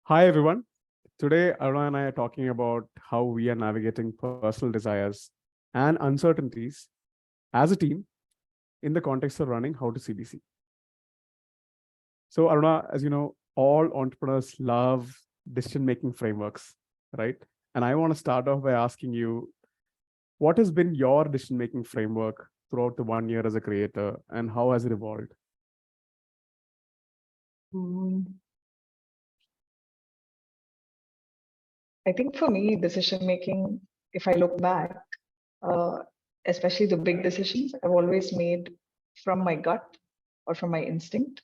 Hi, everyone. Today, Aruna and I are talking about how we are navigating personal desires and uncertainties as a team in the context of running How to CBC. So, Aruna, as you know, all entrepreneurs love decision-making frameworks, right? And I want to start off by asking you, what has been your decision-making framework throughout the 1 year as a creator, and how has it evolved? I think for me, decision making, if I look back, uh, especially the big decisions, I've always made from my gut or from my instinct.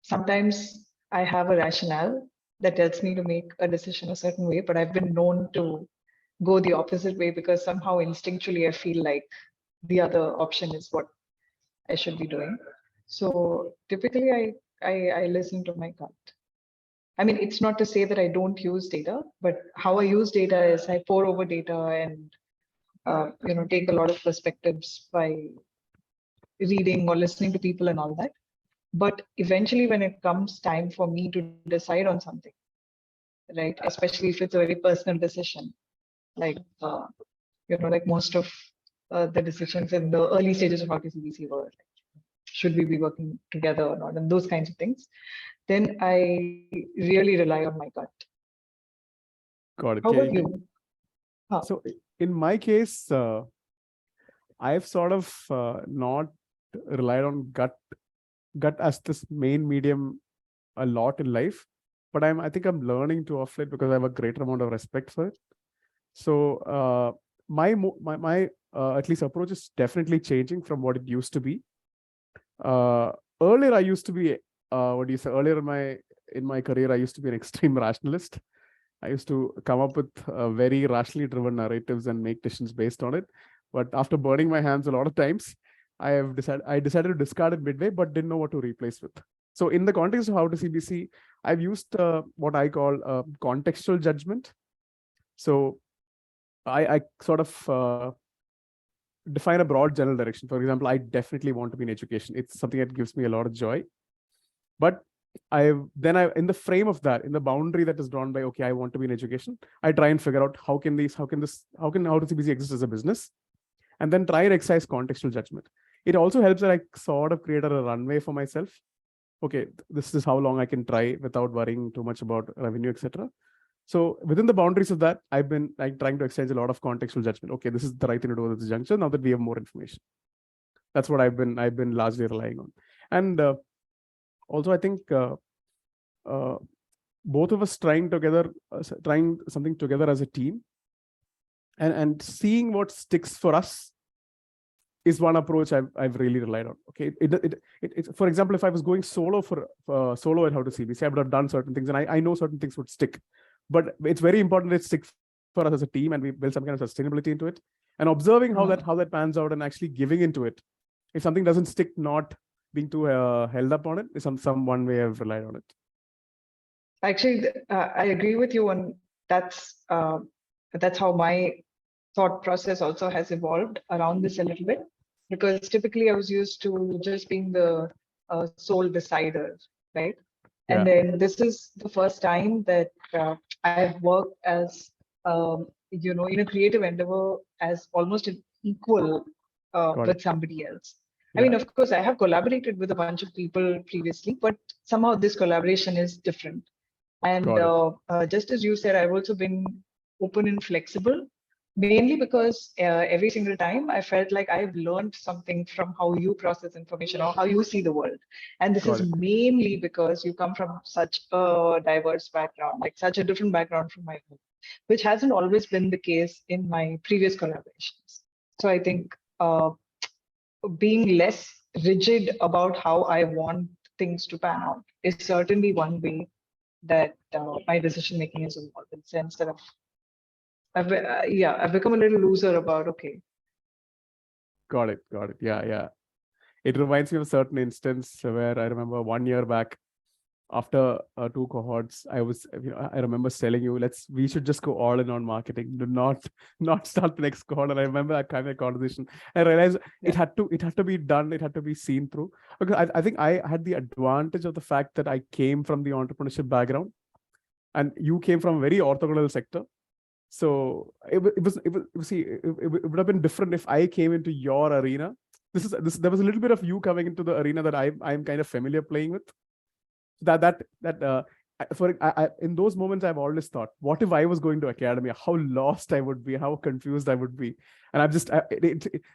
Sometimes I have a rationale that tells me to make a decision a certain way, but I've been known to go the opposite way because somehow instinctually I feel like the other option is what I should be doing. So typically I listen to my gut. I mean, it's not to say that I don't use data, but how I use data is I pour over data and take a lot of perspectives by reading or listening to people and all that. But eventually, when it comes time for me to decide on something, right, especially if it's a very personal decision, like like most of the decisions in the early stages of HowToCBC were like, should we be working together or not, and those kinds of things, then I really rely on my gut. Got it. How about you? So, in my case, I've sort of not relied on gut as this main medium a lot in life, but I think I'm learning to offload because I have a greater amount of respect for it. So my at least approach is definitely changing from what it used to be. Earlier I used to be earlier in my career I used to be an extreme rationalist. I used to come up with very rationally driven narratives and make decisions based on it. But after burning my hands a lot of times, I decided to discard it midway, but didn't know what to replace with. So in the context of How to CBC, I've used what I call contextual judgment. So I sort of define a broad general direction. For example, I definitely want to be in education. It's something that gives me a lot of joy. But in the frame of that, in the boundary that is drawn by, okay, I want to be in education, I try and figure out how can How to CBC exist as a business, and then try and exercise contextual judgment. It also helps that I sort of create a runway for myself. Okay, this is how long I can try without worrying too much about revenue, etc. So within the boundaries of that, I've been trying to exercise a lot of contextual judgment. Okay, this is the right thing to do at this juncture. Now that we have more information, that's what I've been largely relying on. And also, I think both of us trying something together as a team, and seeing what sticks for us is one approach I've really relied on. Okay, for example, if I was going solo solo at How to CBC, I would have done certain things, and I know certain things would stick. But it's very important that it sticks for us as a team, and we build some kind of sustainability into it. And observing how that pans out, and actually giving into it. If something doesn't stick, not being too held up on it is some one way I've relied on it. Actually, I agree with you on that's how my thought process also has evolved around this a little bit, because typically I was used to just being the sole decider, right? Yeah. And then this is the first time that I've worked as in a creative endeavor as almost an equal with somebody else. I mean, of course, I have collaborated with a bunch of people previously, but somehow this collaboration is different. And just as you said, I've also been open and flexible, mainly because every single time I felt like I've learned something from how you process information or how you see the world. And this is mainly because you come from such a diverse background, like such a different background from my own, which hasn't always been the case in my previous collaborations. So I think being less rigid about how I want things to pan out is certainly one way that my decision making is involved, in the sense that I've become a little looser about, okay. Got it. Yeah. It reminds me of a certain instance where I remember 1 year back, after 2 cohorts, I was, I remember telling you, we should just go all in on marketing. Do not start the next cohort. And I remember that kind of conversation. I realized it had to be done. It had to be seen through. Because I think I had the advantage of the fact that I came from the entrepreneurship background, and you came from a very orthogonal sector. So it would have been different if I came into your arena. There was a little bit of you coming into the arena that I'm kind of familiar playing with. In those moments, I've always thought, what if I was going to academia? How lost I would be, how confused I would be. And I've just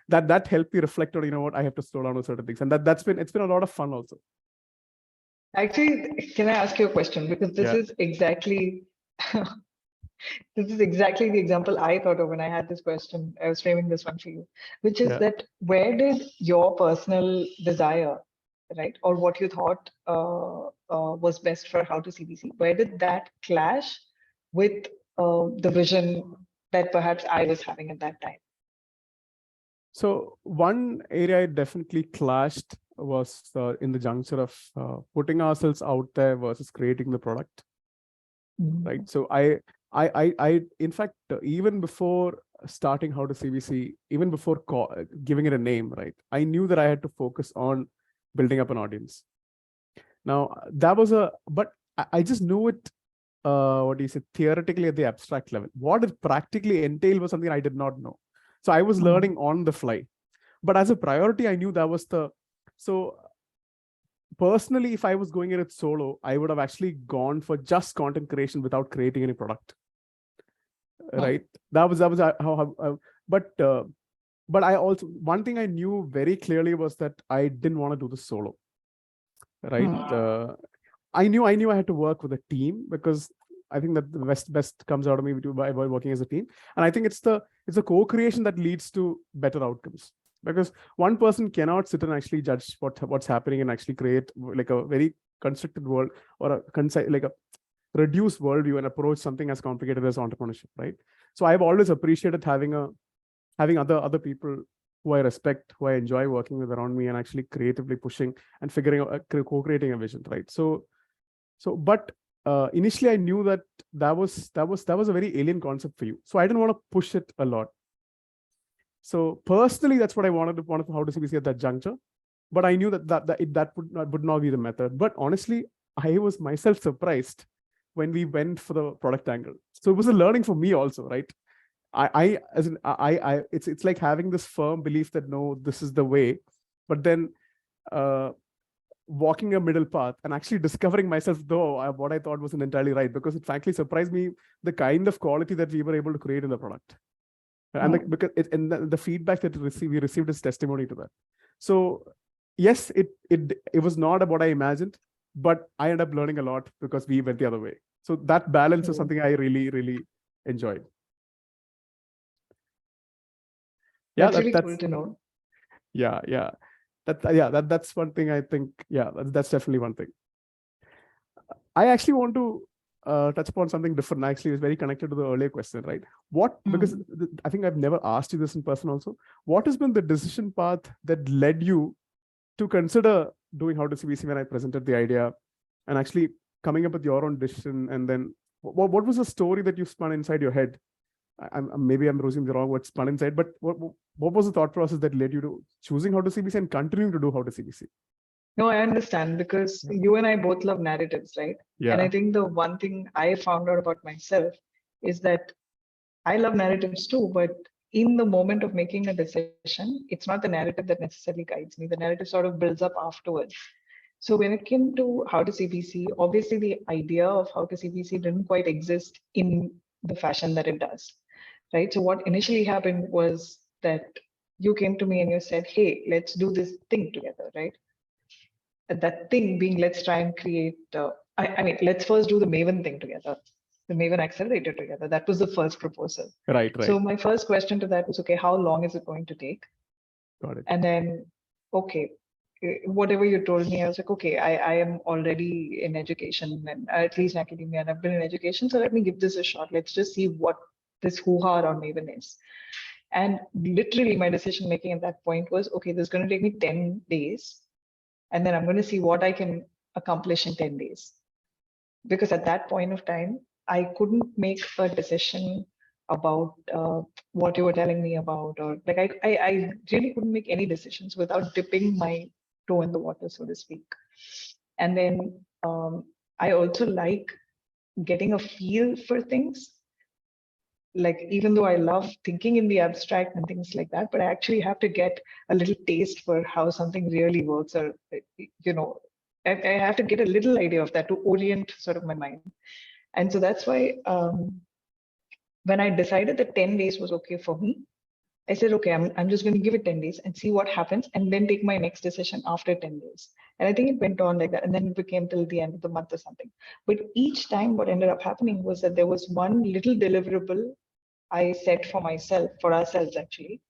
that helped me reflect on, what I have to slow down on certain things, and it's been a lot of fun also. Actually, can I ask you a question? Because this is exactly this is exactly the example I thought of when I had this question. I was framing this one for you, which is that where did your personal desire, right, or what you thought was best for HowToCBC, where did that clash with the vision that perhaps I was having at that time? So one area it definitely clashed was in the juncture of putting ourselves out there versus creating the product. Right. So I in fact, even before starting HowToCBC, even before giving it a name, right, I knew that I had to focus on building up an audience. Now but I just knew it, theoretically at the abstract level. What it practically entailed was something I did not know. So I was learning on the fly. But as a priority, I knew that was so personally, if I was going at it solo, I would have actually gone for just content creation without creating any product. Right. That was how but I also, one thing I knew very clearly was that I didn't want to do this solo. Right. I knew I had to work with a team, because I think that the best comes out of me by working as a team. And I think it's the co-creation that leads to better outcomes, because one person cannot sit and actually judge what's happening and actually create like a very constricted world, or a reduced worldview and approach something as complicated as entrepreneurship, right? So I've always appreciated having other people who I respect, who I enjoy working with around me, and actually creatively pushing and figuring out, co-creating a vision, right? But initially I knew that was a very alien concept for you. So I didn't want to push it a lot. So personally, that's what I wanted for HowToCBC at that juncture. But I knew that would not be the method. But honestly, I was myself surprised when we went for the product angle. So it was a learning for me also, right? It's like having this firm belief that no, this is the way, but then walking a middle path and actually discovering myself, though what I thought wasn't entirely right, because it frankly surprised me the kind of quality that we were able to create in the product. And the feedback that we received is testimony to that. So yes, it was not what I imagined, but I ended up learning a lot because we went the other way. So that balance is something I really, really enjoyed. Yeah, that's really cool to know. Yeah. That's one thing I think. Yeah, that's definitely one thing. I actually want to touch upon something different. Actually, it's very connected to the earlier question, right? Because I think I've never asked you this in person also. What has been the decision path that led you to consider doing HowToCBC when I presented the idea, and actually coming up with your own decision? And then what was the story that you spun inside your head? Maybe I'm using the wrong word, spun inside, but what was the thought process that led you to choosing HowToCBC and continuing to do HowToCBC? No, I understand, because you and I both love narratives, right? Yeah. And I think the one thing I found out about myself is that I love narratives too, but in the moment of making a decision, it's not the narrative that necessarily guides me. The narrative sort of builds up afterwards. So when it came to HowToCBC, obviously the idea of HowToCBC didn't quite exist in the fashion that it does, right? So what initially happened was that you came to me and you said, hey, let's do this thing together, right? That thing being, let's try and create, I mean, let's first do the Maven thing together, the Maven accelerator together. That was the first proposal. Right. So my first question to that was, okay, how long is it going to take? Got it. And then, okay, whatever you told me, I was like, okay, I am already in education, and at least in academia, and I've been in education. So let me give this a shot. Let's just see what this hoo-ha around Maven is. And literally my decision making at that point was, okay, this is going to take me 10 days. And then I'm going to see what I can accomplish in 10 days. because at that point of time, I couldn't make a decision about what you were telling me about, or like I really couldn't make any decisions without dipping my toe in the water, so to speak. And then I also like getting a feel for things. Like, even though I love thinking in the abstract and things like that, but I actually have to get a little taste for how something really works, or, you know, I have to get a little idea of that to orient sort of my mind. And so that's why when I decided that 10 days was okay for me, I said, okay, I'm just going to give it 10 days and see what happens, and then take my next decision after 10 days. And I think it went on like that. And then it became till the end of the month or something. But each time what ended up happening was that there was one little deliverable I set for myself, for ourselves actually,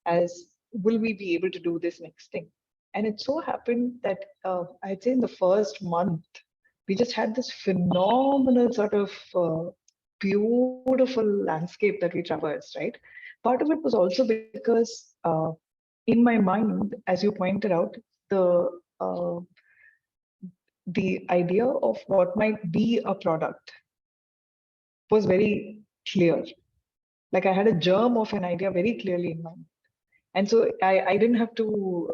as will we be able to do this next thing? And it so happened that I'd say in the first month, we just had this phenomenal sort of beautiful landscape that we traversed, right? Part of it was also because in my mind, as you pointed out, uh, the idea of what might be a product was very clear. Like, I had a germ of an idea very clearly in mind. And so I didn't have to,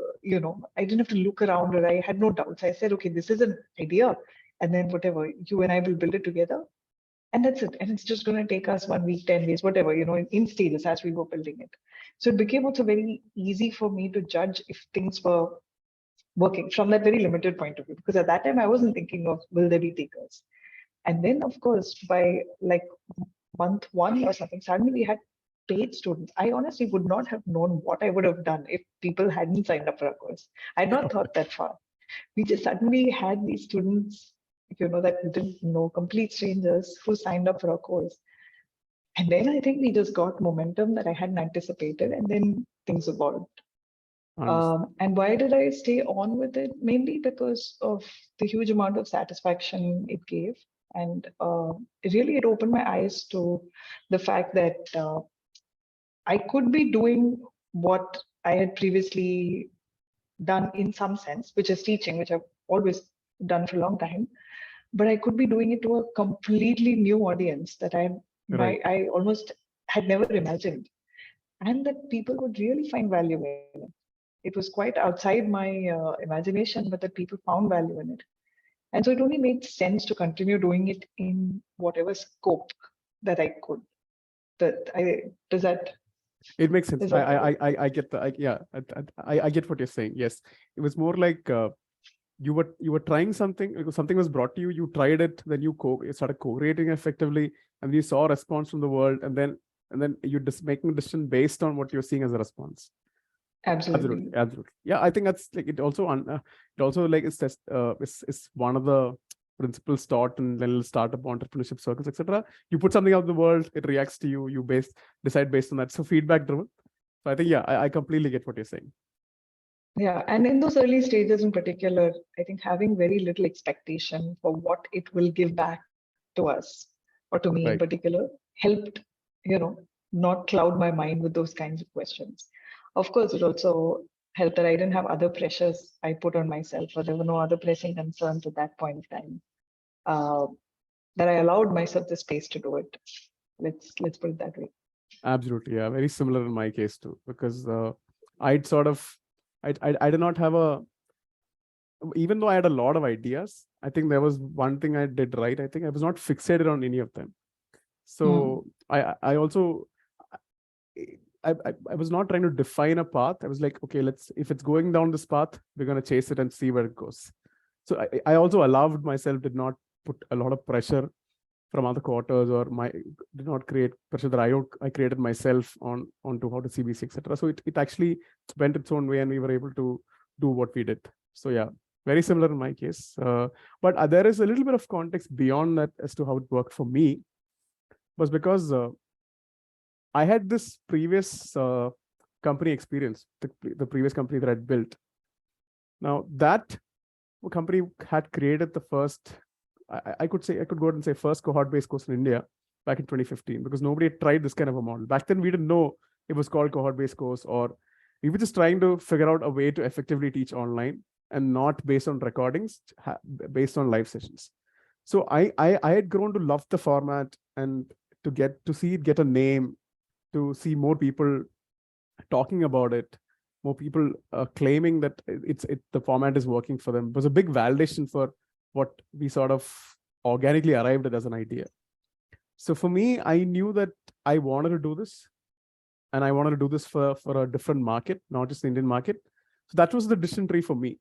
I didn't have to look around, or I had no doubts. I said, okay, this is an idea. And then whatever, you and I will build it together. And that's it. And it's just going to take us 1 week, 10 days, whatever, in stages as we were building it. So it became also very easy for me to judge if things were working from that very limited point of view. Because at that time, I wasn't thinking of, will there be takers? And then, of course, by like month 1 or something, suddenly we had paid students. I honestly would not have known what I would have done if people hadn't signed up for a course. I had not thought that far. We just suddenly had these students, that we didn't know, complete strangers who signed up for a course. And then I think we just got momentum that I hadn't anticipated, and then things evolved. And why did I stay on with it? Mainly because of the huge amount of satisfaction it gave. And it opened my eyes to the fact that I could be doing what I had previously done in some sense, which is teaching, which I've always done for a long time, but I could be doing it to a completely new audience that I almost had never imagined, and that people would really find value in it. It was quite outside my imagination, but that people found value in it. And so it only made sense to continue doing it in whatever scope that I could. Does that? It makes sense. I get I get what you're saying. Yes, it was more like you were trying something. Something was brought to you. You tried it. Then you started co-creating effectively, and you saw a response from the world, and then you just making a decision based on what you're seeing as a response. Absolutely. Yeah, I think that's like it also like it's one of the principles taught in little startup entrepreneurship circles, etc. You put something out in the world, it reacts to you. You decide based on that. So feedback driven. So I think I completely get what you're saying. Yeah, and in those early stages in particular, I think having very little expectation for what it will give back to us, or to me in particular, helped, not cloud my mind with those kinds of questions. Of course, it also helped that I didn't have other pressures I put on myself, or there were no other pressing concerns at that point of time. That I allowed myself the space to do it. Let's put it that way. Absolutely, yeah, very similar in my case too, because I did not have even though I had a lot of ideas, I think there was one thing I did right. I think I was not fixated on any of them. So I also I was not trying to define a path. I was like, okay, if it's going down this path, we're going to chase it and see where it goes. So I also allowed myself, did not put a lot of pressure from other quarters, or did not create pressure that I created myself onto HowToCBC, etc. So it actually went its own way, and we were able to do what we did. So yeah, very similar in my case. But there is a little bit of context beyond that as to how it worked for me, was because I had this previous company experience, the previous company that I'd built. Now that company had created the first, I could go ahead and say first cohort-based course in India back in 2015, because nobody had tried this kind of a model. Back then, we didn't know it was called cohort-based course, or we were just trying to figure out a way to effectively teach online and not based on recordings, based on live sessions. So I had grown to love the format, and to see it get a name, to see more people talking about it, more people claiming that the format is working for them, was a big validation for what we sort of organically arrived at as an idea. So for me, I knew that I wanted to do this, and I wanted to do this for a different market, not just the Indian market. So that was the decision tree for me.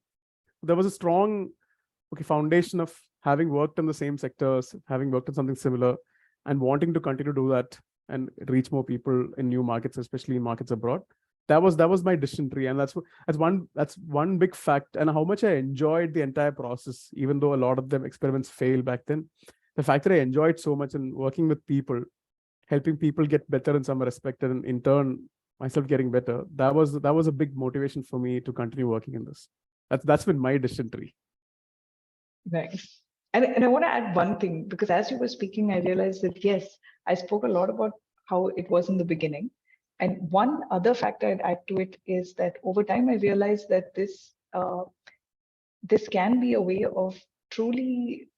There was a strong foundation of having worked in the same sectors, having worked on something similar, and wanting to continue to do that and reach more people in new markets, especially in markets abroad. That was my decision tree, and that's one big fact. And how much I enjoyed the entire process, even though a lot of them experiments failed back then. The fact that I enjoyed so much and working with people, helping people get better in some respect, and in turn myself getting better, that was a big motivation for me to continue working in this. That's been my decision tree. Nice. And I want to add one thing, because as you were speaking, I realized that, yes, I spoke a lot about how it was in the beginning. And one other factor I'd add to it is that over time, I realized that this can be a way of truly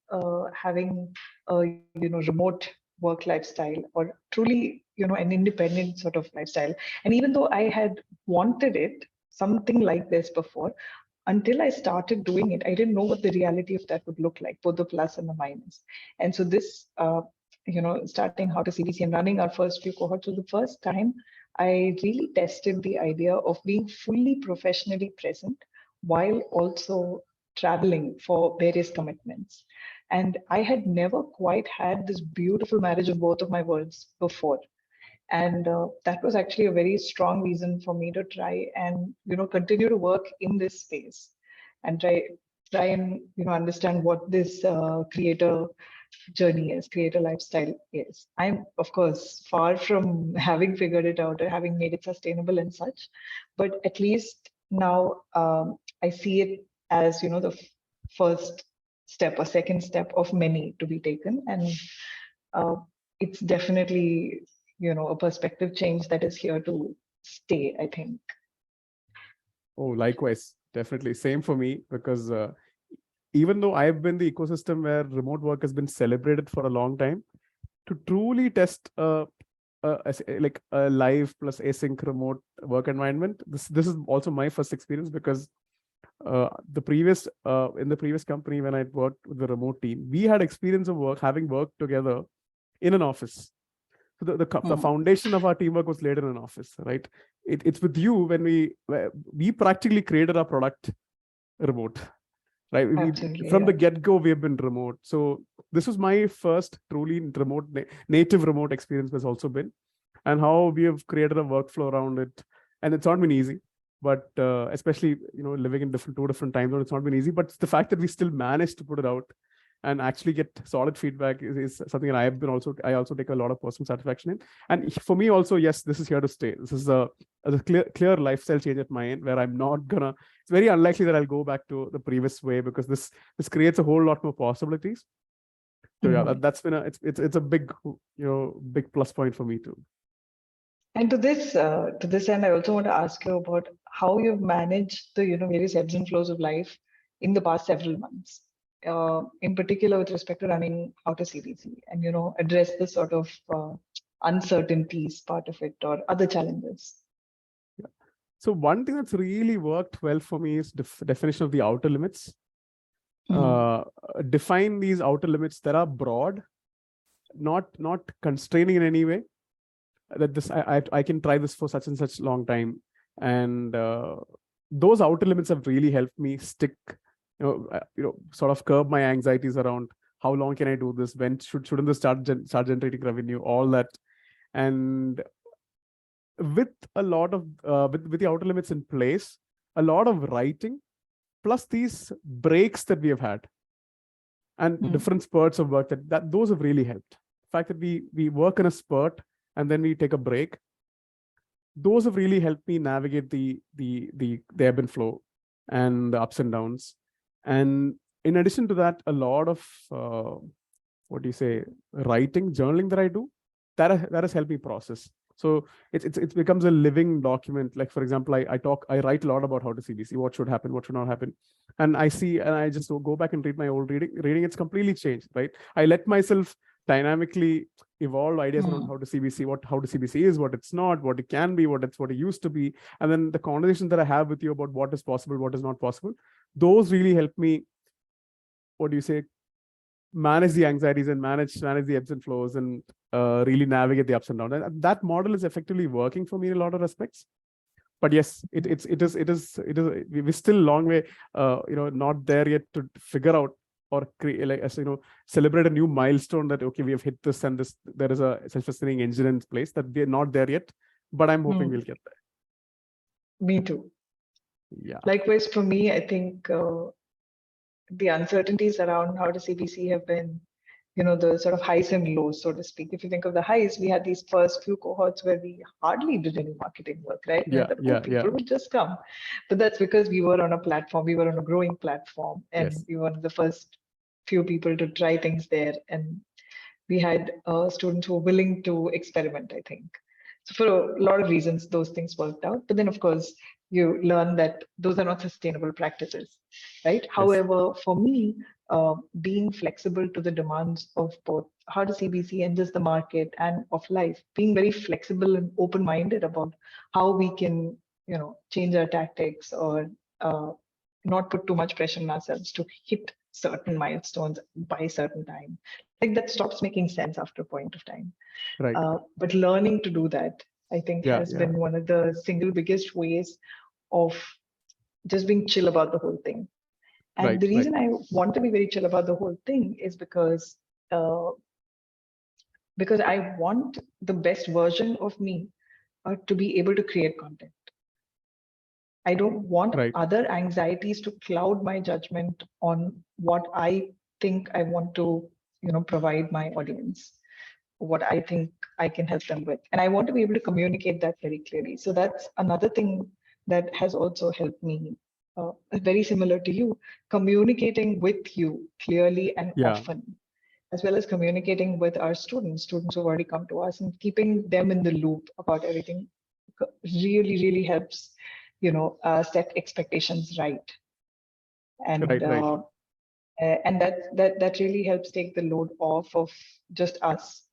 having a remote work lifestyle, or truly an independent sort of lifestyle. And even though I had wanted it, something like this before, until I started doing it, I didn't know what the reality of that would look like, both the plus and the minus. And so this, starting HowToCBC and running our first few cohorts was the first time I really tested the idea of being fully professionally present while also traveling for various commitments. And I had never quite had this beautiful marriage of both of my worlds before. And that was actually a very strong reason for me to try and continue to work in this space, and try and understand what this creator journey is, creator lifestyle is. I'm of course far from having figured it out or having made it sustainable and such, but at least now I see it as the first step or second step of many to be taken, and it's definitely a perspective change that is here to stay, I think. Oh, likewise, definitely same for me, because even though I've been the ecosystem where remote work has been celebrated for a long time, to truly test like a live plus async remote work environment, this is also my first experience, because in the previous company, when I worked with the remote team, we had experience of having worked together in an office. So the foundation of our teamwork was laid in an office, right? It's with you when we practically created our product remote, right? From the get-go, we have been remote. So this was my first truly remote, native remote experience has also been, and how we have created a workflow around it. And it's not been easy, but especially living in two different time zones, it's not been easy. But the fact that we still managed to put it out and actually get solid feedback is something that I also take a lot of personal satisfaction in. And for me also, yes, this is here to stay. This is a clear lifestyle change at my end, where I'm not gonna, it's very unlikely that I'll go back to the previous way, because this creates a whole lot more possibilities. So yeah, that's been it's a big big plus point for me too. And to this end, I also want to ask you about how you've managed the various ebbs and flows of life in the past several months. In particular with respect to running HowToCBC, and address the sort of uncertainties part of it, or other challenges. Yeah. So one thing that's really worked well for me is definition of the outer limits. Define these outer limits that are broad, not constraining in any way. That this I can try this for such and such long time, and those outer limits have really helped me stick. Sort of curb my anxieties around how long can I do this, when shouldn't this start generating revenue, all that. And with a lot of with the outer limits in place, a lot of writing, plus these breaks that we have had, and different spurts of work that those have really helped. The fact that we work in a spurt and then we take a break, those have really helped me navigate the ebb and flow and the ups and downs. And in addition to that, a lot of writing, journaling that I do, that has helped me process. So it becomes a living document. Like, for example, I write a lot about HowToCBC, what should happen, what should not happen. And I see, and I just go back and read my old reading, it's completely changed, right? I let myself dynamically evolve ideas around HowToCBC, what HowToCBC is, what it's not, what it can be, what it used to be. And then the conversation that I have with you about what is possible, what is not possible, those really help me, what do you say, manage the anxieties and manage the ebbs and flows, and really navigate the ups and downs. And that model is effectively working for me in a lot of respects. But yes, we're still a long way, not there yet to figure out or create, like, as celebrate a new milestone that, okay, we have hit this, and this, there is a self-sustaining engine in place. That we're not there yet, but I'm hoping we'll get there. Me too. Yeah. Likewise for me, I think the uncertainties around HowToCBC have been, the sort of highs and lows, so to speak. If you think of the highs, we had these first few cohorts where we hardly did any marketing work, right? People would just come. But that's because we were on a platform, we were on a growing platform, and we were one of the first few people to try things there. And we had students who were willing to experiment, I think. So for a lot of reasons, those things worked out. But then, of course, you learn that those are not sustainable practices, right? Yes. However, for me, being flexible to the demands of both HowToCBC and just the market and of life, being very flexible and open-minded about how we can, change our tactics or not put too much pressure on ourselves to hit certain milestones by a certain time. Like, that stops making sense after a point of time. Right. But learning to do that, I think, has been one of the single biggest ways of just being chill about the whole thing. And the reason I want to be very chill about the whole thing is because I want the best version of me to be able to create content. I don't want other anxieties to cloud my judgment on what I think I want to, provide my audience, what I think I can help them with. And I want to be able to communicate that very clearly. So that's another thing that has also helped me, very similar to you, communicating with you clearly and often, as well as communicating with our students who've already come to us, and keeping them in the loop about everything really, really helps, set expectations right. And and that really helps take the load off of just us.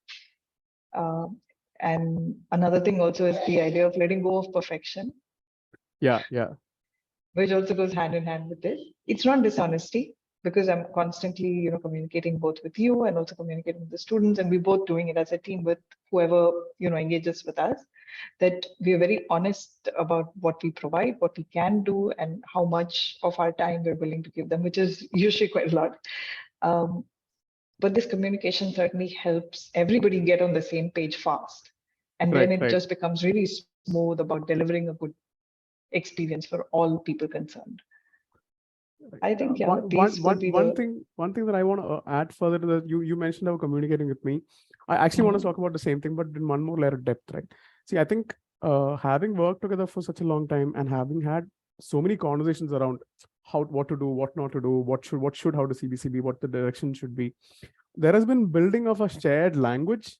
And another thing also is the idea of letting go of perfection. Which also goes hand in hand with this. It's not dishonesty, because I'm constantly, communicating both with you and also communicating with the students, and we're both doing it as a team with whoever, engages with us, that we're very honest about what we provide, what we can do, and how much of our time we're willing to give them, which is usually quite a lot. But this communication certainly helps everybody get on the same page fast. And then it just becomes really smooth about delivering a good experience for all people concerned. I think one thing that I want to add further to that, you mentioned about communicating with me. I actually want to talk about the same thing, but in one more layer of depth, right? See, I think having worked together for such a long time and having had so many conversations around what to do, what not to do, what should HowToCBC be, what the direction should be, there has been building of a shared language,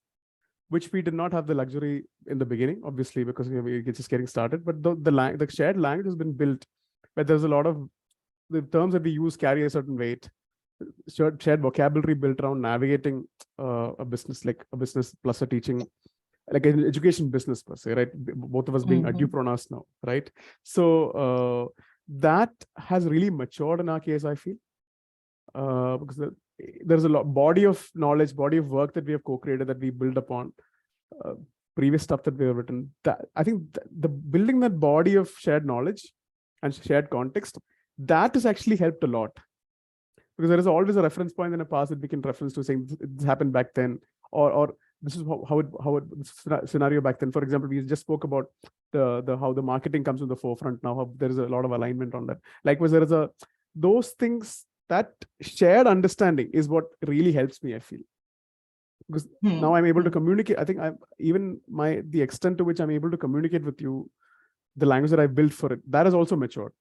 which we did not have the luxury in the beginning, obviously, because we're just getting started. But the shared language has been built, where there's a lot of the terms that we use carry a certain weight, shared vocabulary built around navigating a business, like a business plus a teaching, like an education business per se, right? Both of us being edupreneurs now, right? So that has really matured in our case, I feel, because there's a lot body of knowledge, body of work that we have co-created, that we build upon previous stuff that we have written. That I think the building that body of shared knowledge and shared context, that has actually helped a lot, because there is always a reference point in the past that we can reference to, saying this happened back then, or this is how it scenario back then. For example, we just spoke about the how the marketing comes to the forefront now, how there is a lot of alignment on that. Likewise, there is those things, that shared understanding is what really helps me, I feel, because now I'm able to communicate. I think the extent to which I'm able to communicate with you, the language that I've built for it, that has also matured.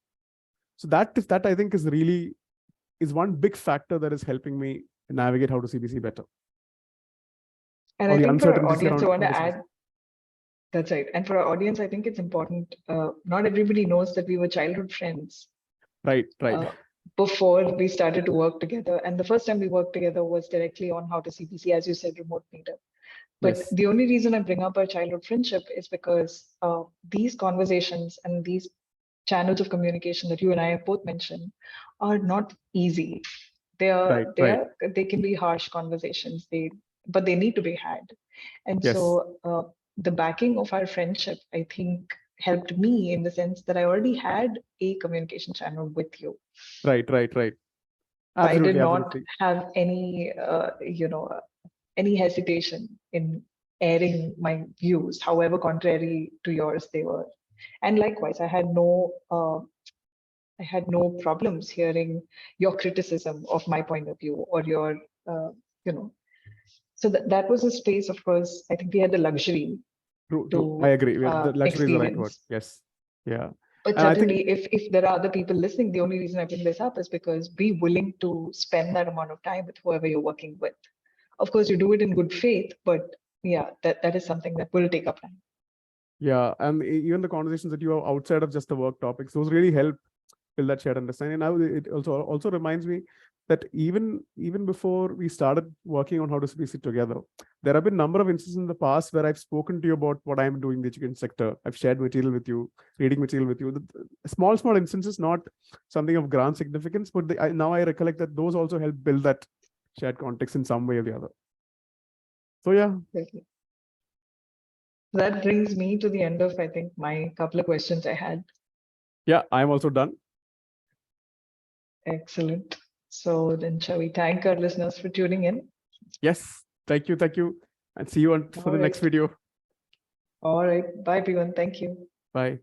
So that I think is one big factor that is helping me navigate HowToCBC better. And I think for our audience, I want to add That's right. And for our audience, I think it's important. Not everybody knows that we were childhood friends. Right. Before we started to work together. And the first time we worked together was directly on HowToCBC, as you said, remote meetup. But Yes. the only reason I bring up our childhood friendship is because these conversations and these channels of communication that you and I have both mentioned are not easy. They can be harsh conversations. But they need to be had. And Yes. so the backing of our friendship, I think, helped me in the sense that I already had a communication channel with you. Right. Absolutely, I did not have any hesitation in airing my views, however contrary to yours they were. And likewise, I had no problems hearing your criticism of my point of view or your, so that was a space, of course, I think we had the luxury True. I agree. The luxury is the right word. Yes. Yeah. But certainly, if there are other people listening, the only reason I bring this up is because be willing to spend that amount of time with whoever you're working with. Of course, you do it in good faith, but yeah, that is something that will take up time. Yeah, and even the conversations that you have outside of just the work topics, those really help build that shared understanding. Now it also reminds me that even before we started working on HowToCBC together, there have been a number of instances in the past where I've spoken to you about what I'm doing in the education sector. I've shared material with you, reading material with you. The small instances, not something of grand significance, but now I recollect that those also help build that shared context in some way or the other. So yeah. Exactly. That brings me to the end of, I think, my couple of questions I had. Yeah, I'm also done. Excellent. So then shall we thank our listeners for tuning in? Yes, thank you. And see you for the next video. All right. Bye, everyone. Thank you. Bye.